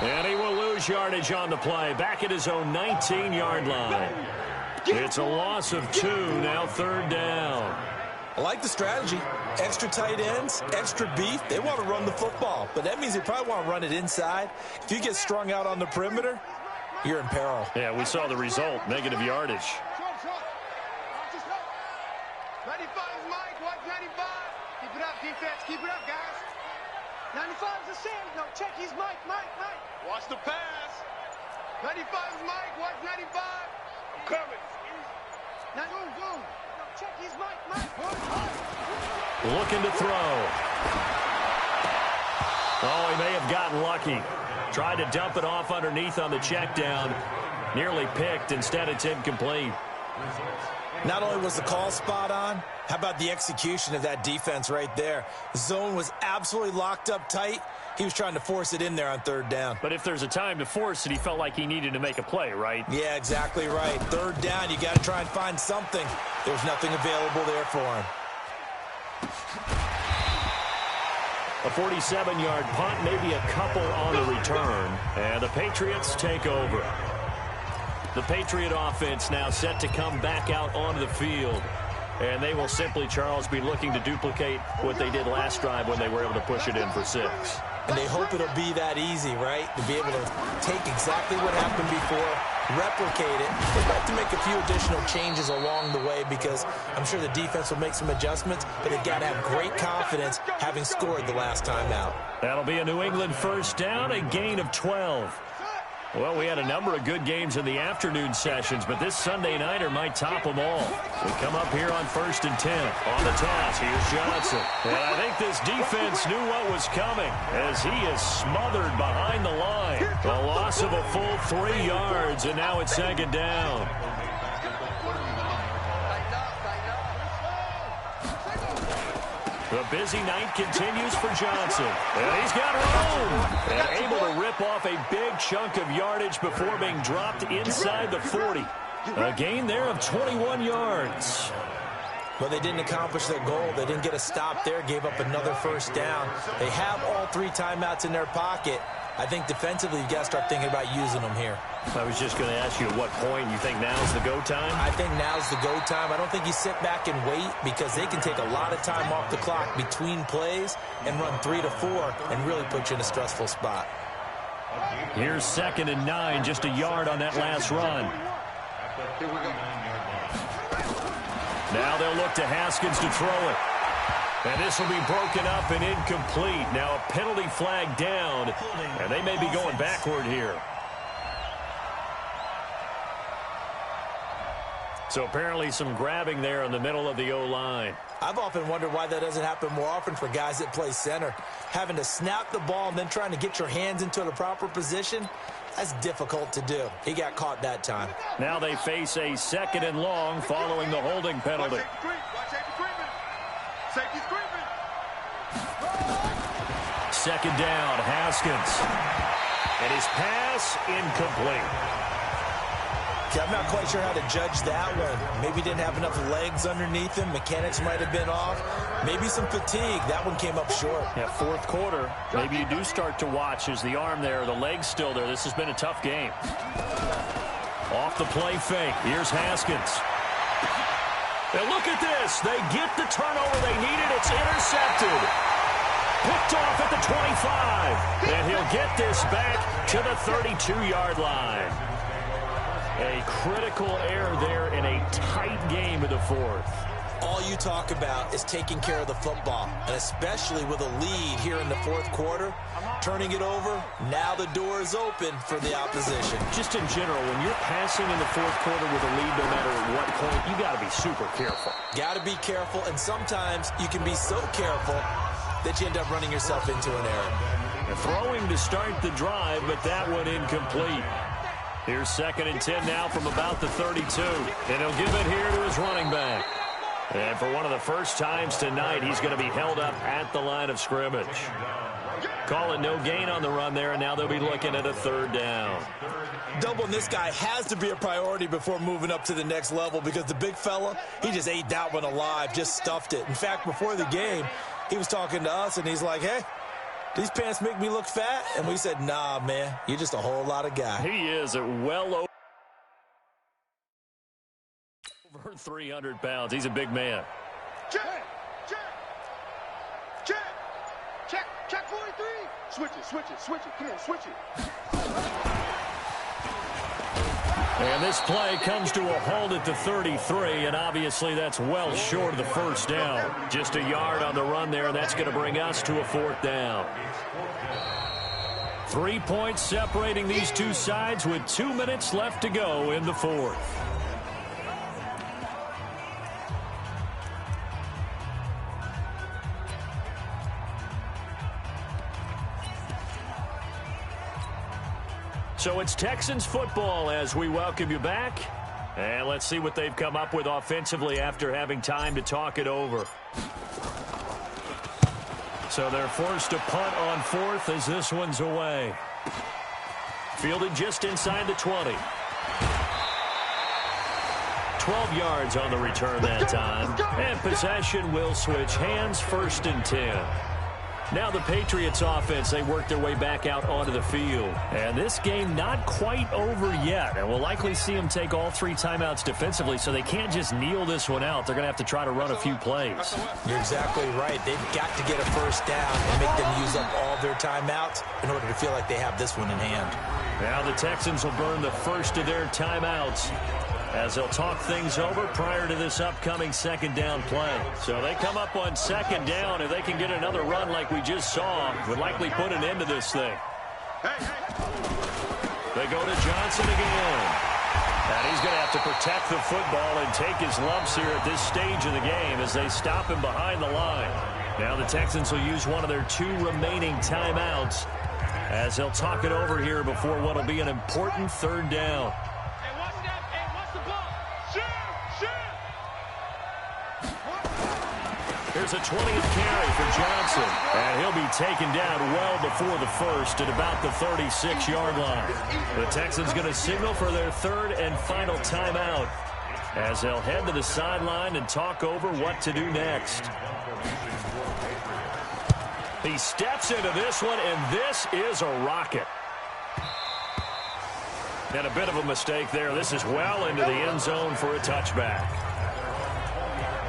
And he will lose yardage on the play. Back at his own 19-yard line. It's a loss of 2, now 3rd down. I like the strategy. Extra tight ends, extra beef. They want to run the football, but that means they probably want to run it inside. If you get strung out on the perimeter, you're in peril. Yeah, we saw the result, negative yardage. 95 is Mike, watch 95. Keep it up, defense, keep it up, guys. 95 is the sand. No, check, he's Mike. Watch the pass. 95 is Mike, watch 95. I'm coming. Now, boom. Check, he's Mike. Looking to throw. Oh, he may have gotten lucky. Tried to dump it off underneath on the check down. Nearly picked. Instead, it's incomplete. Not only was the call spot on, how about the execution of that defense right there? The zone was absolutely locked up tight. He was trying to force it in there on 3rd down. But if there's a time to force it, he felt like he needed to make a play, right? Yeah, exactly right. 3rd down, you got to try and find something. There's nothing available there for him. A 47-yard punt, maybe a couple on the return. And the Patriots take over. The Patriot offense now set to come back out onto the field. And they will simply, Charles, be looking to duplicate what they did last drive when they were able to push it in for 6. And they hope it'll be that easy, right? To be able to take exactly what happened before, replicate it. They'd like to make a few additional changes along the way because I'm sure the defense will make some adjustments, but they've got to have great confidence having scored the last time out. That'll be a New England 1st down, a gain of 12. Well, we had a number of good games in the afternoon sessions, but this Sunday nighter might top them all. We come up here on 1st and 10. On the toss, here's Johnson. And I think this defense knew what was coming as he is smothered behind the line. A loss of a full 3 yards, and now it's 2nd down. The busy night continues for Johnson. And he's got room. And able to rip off a big chunk of yardage before being dropped inside the 40. A gain there of 21 yards. Well, they didn't accomplish their goal. They didn't get a stop there, gave up another 1st down. They have all 3 timeouts in their pocket. I think defensively you've got to start thinking about using them here. I was just going to ask you at what point you think now's the go time? I think now's the go time. I don't think you sit back and wait because they can take a lot of time off the clock between plays and run 3 to 4 and really put you in a stressful spot. Here's 2nd and 9, just a yard on that last run. Now they'll look to Haskins to throw it. And this will be broken up and incomplete. Now a penalty flag down, and they may be going backward here. So apparently some grabbing there in the middle of the O-line. I've often wondered why that doesn't happen more often for guys that play center. Having to snap the ball and then trying to get your hands into the proper position, that's difficult to do. He got caught that time. Now they face a 2nd and long following the holding penalty. second down. Haskins. And his pass incomplete. I'm not quite sure how to judge that one. Maybe didn't have enough legs underneath him. Mechanics might have been off. Maybe some fatigue. That one came up short. Yeah, fourth quarter. Maybe you do start to watch. Is the arm there, the leg's still there. This has been a tough game. Off the play fake. Here's Haskins. And look at this. They get the turnover they needed. It's intercepted. Picked off at the 25. And he'll get this back to the 32-yard line. A critical error there in a tight game in the fourth. All you talk about is taking care of the football, and especially with a lead here in the fourth quarter, turning it over, now the door is open for the opposition. Just in general, when you're passing in the fourth quarter with a lead, no matter at what point, you got to be super careful. Got to be careful, and sometimes you can be so careful that you end up running yourself into an error. And throwing to start the drive, but that one incomplete. Here's 2nd and 10 now from about the 32. And he'll give it here to his running back. And for one of the first times tonight, he's going to be held up at the line of scrimmage. Call it no gain on the run there, and now they'll be looking at a 3rd down. Doubling this guy has to be a priority before moving up to the next level because the big fella, he just ate that one alive, just stuffed it. In fact, before the game, he was talking to us, and he's like, hey, these pants make me look fat? And we said, nah, man, you're just a whole lot of guy. He is well over 300 pounds. He's a big man. Check, check, check, check, check 43. Switch it, switch it, switch it. Come on, switch it. And this play comes to a halt at the 33, and obviously that's well short of the first down. Just a yard on the run there, and that's going to bring us to a 4th down. 3 points separating these two sides with 2 minutes left to go in the fourth. So it's Texans football as we welcome you back. And let's see what they've come up with offensively after having time to talk it over. So they're forced to punt on 4th as this one's away. Fielded just inside the 20. 12 yards on the return that time. And possession will switch hands, 1st and 10. Now the Patriots offense, they work their way back out onto the field. And this game not quite over yet. And we'll likely see them take all 3 timeouts defensively, so they can't just kneel this one out. They're going to have to try to run a few plays. You're exactly right. They've got to get a first down and make them use up all their timeouts in order to feel like they have this one in hand. Now the Texans will burn the first of their timeouts as they'll talk things over prior to this upcoming 2nd down play. So they come up on 2nd down. If they can get another run like we just saw, would likely put an end to this thing. They go to Johnson again. And he's going to have to protect the football and take his lumps here at this stage of the game as they stop him behind the line. Now the Texans will use one of their 2 remaining timeouts as they'll talk it over here before what will be an important 3rd down. Here's a 20th carry for Johnson. And he'll be taken down well before the first at about the 36-yard line. The Texans going to signal for their 3rd and final timeout as they'll head to the sideline and talk over what to do next. He steps into this one, and this is a rocket. And a bit of a mistake there. This is well into the end zone for a touchback.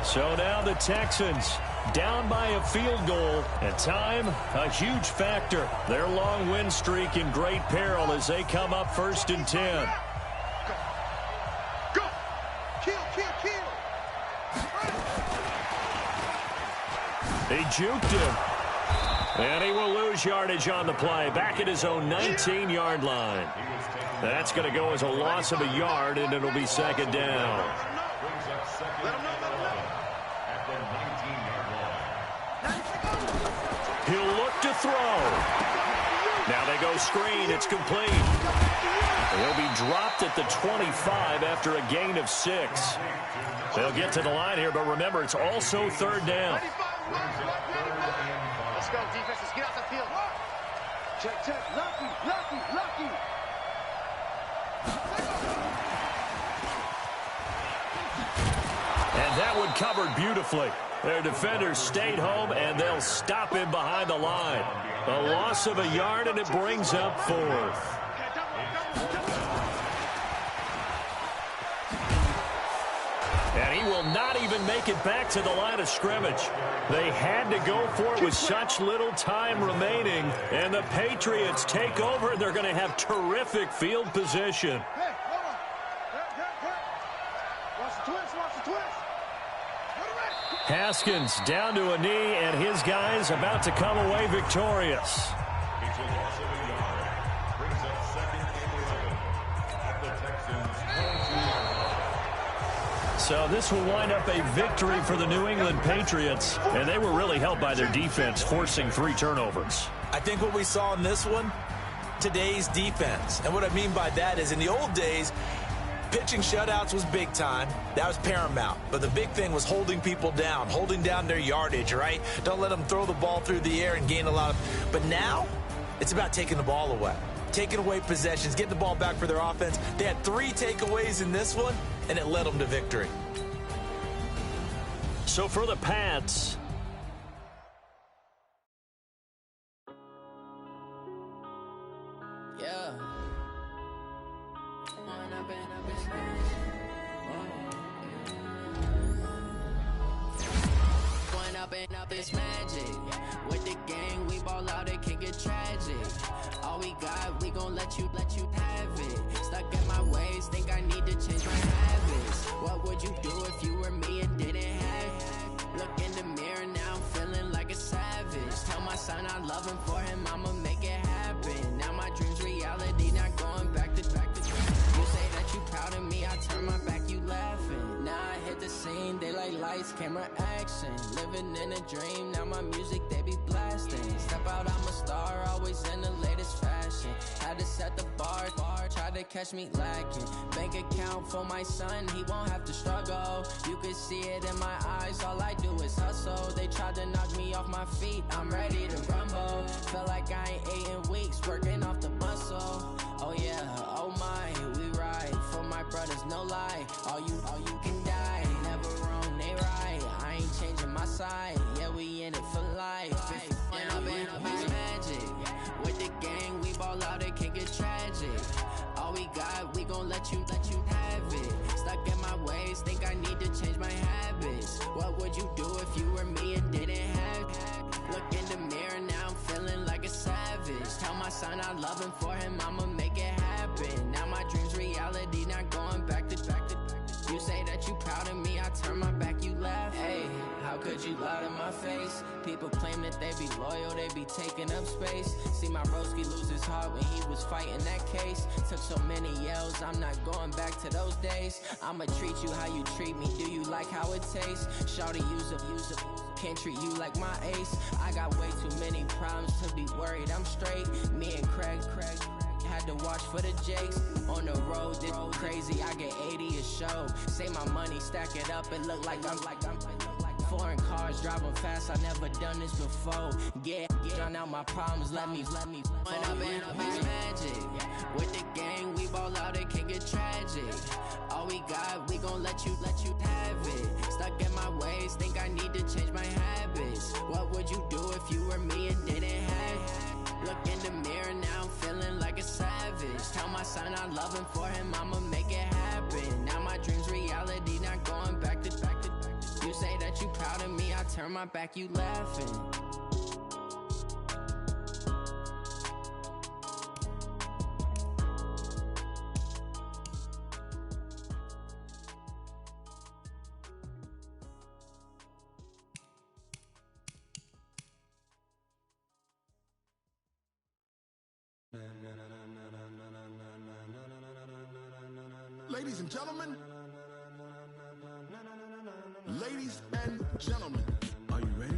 So now the Texans down by a field goal, and time a huge factor. Their long win streak in great peril as they come up 1st and 10. Go! Kill, kill, kill! He juked him. And he will lose yardage on the play. Back at his own 19-yard line. That's going to go as a loss of a yard, and it'll be 2nd down. He'll look to throw. Now they go screen. It's complete. He'll be dropped at the 25 after a gain of 6. They'll get to the line here, but remember, it's also 3rd down. Let's go, defense. Let's get out the field. Check, check. Lucky, lucky, lucky. And that one covered beautifully. Their defenders stayed home, and they'll stop him behind the line. A loss of a yard, and it brings up fourth. And he will not even make it back to the line of scrimmage. They had to go for it with such little time remaining. And the Patriots take over, and they're going to have terrific field position. Hey, hold on. Watch the twist, watch the twist. Haskins down to a knee, and his guys about to come away victorious. It's a loss of a yard. Brings up second and 11 at the Texans' 22-yard. So this will wind up a victory for the New England Patriots, and they were really helped by their defense, forcing 3 turnovers. I think what we saw in this one, today's defense. And what I mean by that is in the old days, pitching shutouts was big time. That was paramount. But the big thing was holding people down, holding down their yardage, right? Don't let them throw the ball through the air and gain a lot of... But now, it's about taking the ball away. Taking away possessions, getting the ball back for their offense. They had 3 takeaways in this one, and it led them to victory. So for the Pats... Yeah. Up is magic. With the gang, we ball out, it can get tragic. All we got, we gon' let you have it. Stuck in my ways, think I need to change my habits. What would you do if you were me and didn't have it? Look in the mirror now, I'm feeling like a savage. Tell my son I love him, for him I'ma make it happen. Now my dreams reality, not going back to. You say that you proud of me, I turn my back, you laughing. Now I hit the scene, they like lights, camera, action. Living in a dream, now my music they be blasting. Step out, I'm a star, always in the latest fashion. Had to set the bar, try to catch me lacking. Bank account for my son, he won't have to struggle. You can see it in my eyes, all I do is hustle. They tried to knock me off my feet, I'm ready to rumble. Feel like I ain't ate in weeks, working off the muscle. Oh yeah, oh my, we ride for my brothers, no lie. All you can die, never wrong, they right. I ain't changing my side, yeah, we in it for life. And up is magic. With the gang, we ball out, it can get tragic. All we got, we gon' let you have it. Stuck in my ways, think I need to change my habits. What would you do if you were me and didn't have it? Look in the mirror now, I'm feeling like a savage. Tell my son I love him, for him I'ma make it happen. Now my dreams reality, not going back to. You say that you proud of me, I turn my back, you laugh. Hey, how could you lie to my face? People claim that they be loyal, they be taking up space. See my broski lose his heart when he was fighting that case. Took so many yells, I'm not going back to those days. I'ma treat you how you treat me, do you like how it tastes? Shawty, use a can't treat you like my ace. I got way too many problems to be worried, I'm straight. Me and Craig had to watch for the Jakes. On the road, this crazy, I get 80 a show. Say my money, stack it up, it look like I'm foreign cars, driving fast, I never done this before. Get drown out my problems, let me When up is magic. With the gang, we ball out, it can get tragic. All we got, we gon' let you have it. Stuck in my ways, think I need to change my habits. What would you do if you were me and didn't have it? Look in the mirror now, I'm feeling like a savage. Tell my son I love him, for him I'ma make it happen. Now my dreams reality, not going back to. You say that you proud of me, I turn my back, you laughing. Ladies and gentlemen, are you ready?